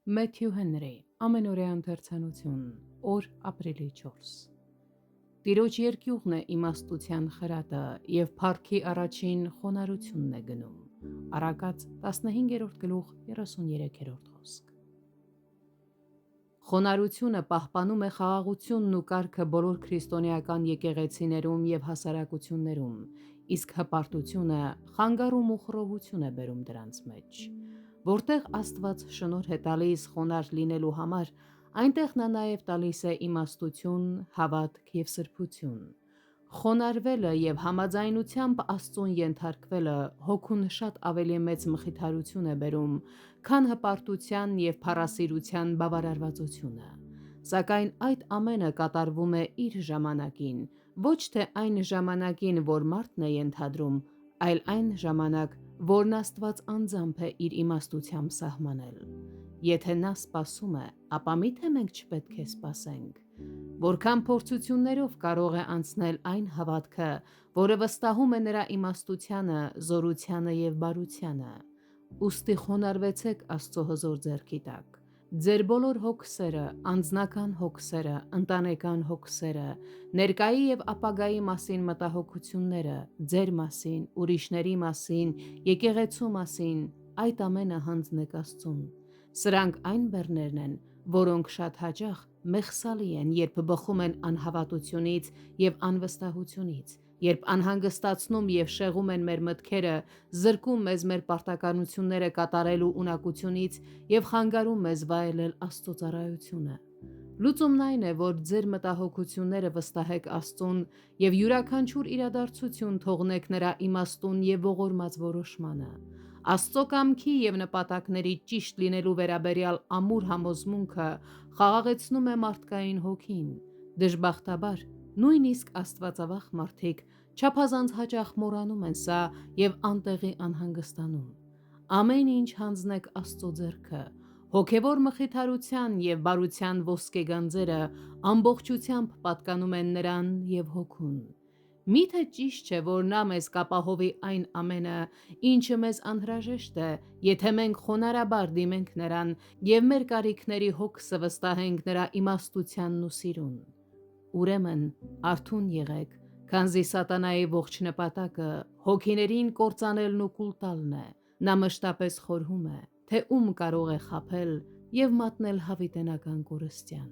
Մեթյու Հենրի, ամենօրյա ընթերցանություն, օր ապրիլի 4։ Տիրոջ երկյուղն է իմաստության խրատը և փառքի առաջին խոնարհությունն է գնում։ Առակաց 15-րդ գլուխ 33-րդ խոսք։ Խոնարհությունը պահպանում է խաղաղությունն ու կարգը բոլոր քրիստոնեական եկեղեցիներում և հասարակություններում, իսկ հպարտությունը խանգարում ու խռովություն է բերում դրանց մեջ։ Որտեղ Աստված շնորհ է տալիս խոնարհ լինելու համար, այնտեղ նա նաև տալիս է իմաստություն, հավատք և սրբություն։ Խոնարհվելը և համաձայնությամբ Աստծուն ենթարկվելը հոգուն շատ ավելի մեծ մխիթարություն է բերում, քան հպարտության և փառասիրության բավարարվածությունը։ Սակայն այդ ամենը կատարվում է իր ժամանակին, ոչ թե այն ժամանակին, որ մարդն է ենթադրում, այլ այն ժամանակ, որն Աստված անձամբ է իր իմաստությամբ սահմանել։ Եթե նա սպասում է, ապա միթե մենք չպետք է սպասենք։ Որքան փորձություններով կարող է անցնել այն հավատքը, որը վստահում է նրա իմաստությանը, զորությանը և բարությանը։ Ուստի խոնարհվեցեք Աստծո հզոր ձեռքի տակ։ Ձեր բոլոր հոգսերը, անձնական հոգսերը, ընտանեկան հոգսերը, ներկայի և ապագայի մասին մտահոգությունները, ձեր մասին, ուրիշների մասին, եկեղեցու մասին, այդ ամենը հանձնեք Աստծուն։ Սրանք այն բեռներն են, որոնք շատ հաճախ մեղսալի են, երբ բխում են անհավատությունից և անվստահությունից, երբ անհանգստացնում և շեղում են մեր մտքերը, զրկում մեզ մեր պարտականությունները կատարելու ունակությունից և խանգարում մեզ վայելել Աստծո ծառայությունը։ Լուծումն այն է, որ ձեր մտահոգությունները վստահեք Աստծուն և յուրաքանչյուր իրադարձություն թողնեք նրա իմաստուն և ողորմած որոշմանը։ Աստծո կամքի և նպատակների ճիշտ լինելու վերաբերյալ ամուր համոզմունքը խաղաղեցնում է մարդկային հոգին։ Դժբախտաբար, նույնիսկ աստվածավախ մարդիկ չափազանց հաճախ մոռանում են սա և անտեղի անհանգստանում։ Ամեն ինչ հանձնեք Աստծո ձեռքը։ Հոգևոր մխիթարության և բարության ոսկեգանձերը ամբողջությամբ պատկանում են նրան և հոգուն։ Միթե ճիշտ չէ, որ նա մեզ կապահովի այն ամենը, ինչը մեզ անհրաժեշտ է, եթե մենք խոնարհաբար դիմենք նրան և մեր կարիքների հոգսը վստահենք նրա իմաստությանն ու սիրուն։ Ուրեմն արթուն եղեք, քանզի սատանայի ողջ նպատակը հոգիներին կործանելն ու կուլ տալն է։ Նա մշտապես խորհում է, թե ում կարող է խաբել և մատնել հավիտենական կորստյան։